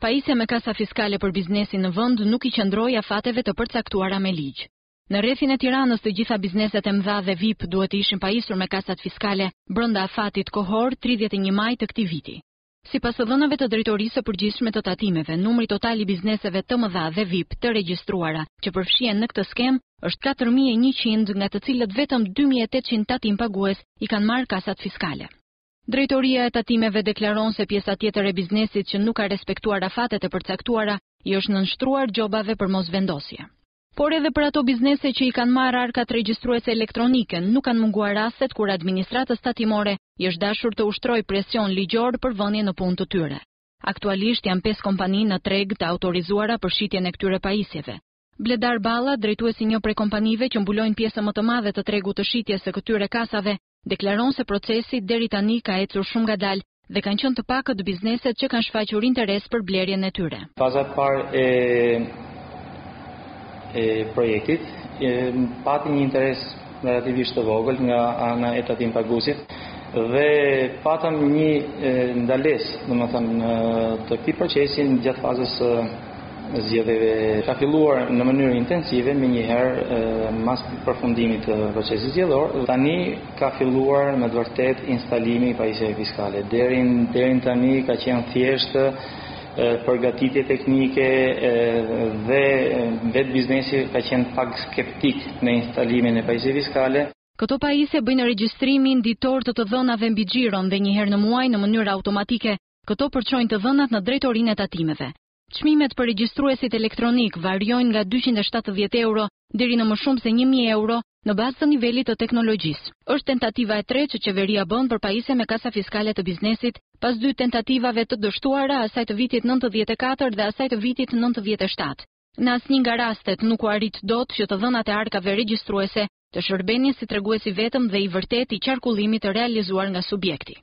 Pajisja me kasa fiskale për biznesin në vend nuk i qëndroi afateve të përcaktuara me ligj. Në rrethin e Tiranës të gjitha bizneset e mëdha dhe VIP duhet të ishin pajisur me kasat fiskale brenda afatit kohor 31 maj të këtij viti. Sipas dhënave të drejtorisë së përgjithshme të tatimeve, numri total i bizneseve të mëdha dhe VIP të regjistruara që përfshihen në këtë skem është 4100, nga të cilët vetëm 2800 tatim pagues i kanë marrë kasat fiskale. Drejtoria e tatimeve deklaron se pjesa tjetër e biznesit që nuk ka respektuar afatet e përcaktuara i është nënshtruar gjobave për mosvendosje. Por edhe për ato biznese që i kanë marrë arkat regjistruese elektronike, nuk kanë munguar rastet kur administratës tatimore i është dashur të ushtrojë presion ligjor për vënie në punë të tyre. Aktualisht janë 5 kompani në treg të autorizuara për shitjen e këtyre pajisjeve. Bledar Balla, drejtuesi një prej kompanive që mbulojnë pjesë më të madhe të tregut të shitjes së këtyre kasave, deklaron se procesi deri tani ka ecur shumë ngadalë dhe kanë qenë të pakët bizneset që kanë shfaqur interes për blerjen e tyre. Faza e parë e projektit pati një interes relativisht të vogël nga ana e tatim paguesit dhe patëm një ndalesë, domethënë, të këtij procesi gjatë fazës zgjedhjeve. Ka filluar në mënyrë intensive menjëherë mas përfundimit të procesit zgjedhor. Tani ka filluar me të vërtet instalimi i pajisjeve fiskale. Deri tani ka qenë thjesht përgatitje teknike dhe vetë biznesi ka qenë pak skeptik në instalimin e pajisjeve fiskale. Këto pajisje bëjnë regjistrimin ditor të dhënave mbi xhiron dhe një herë në muaj në mënyrë automatike. Këto përçojnë të dhënat në drejtorinë e tatimeve. Çmimet për regjistruesit elektronik variojnë nga 270 euro deri në më shumë se 1000 euro në bazë të nivelit të teknologjisë. Është tentativa e tretë që qeveria bën për pajisje me kasa fiskale të biznesit, pas 2 tentativave të dështuara, asaj të vitit 94 dhe asaj të vitit 97. Në asnjë nga rastet nuk u arrit dot që të dhënat e arkave regjistruese të shërbenin si treguesi vetëm dhe i vërtet i qarkullimit të realizuar nga subjekti.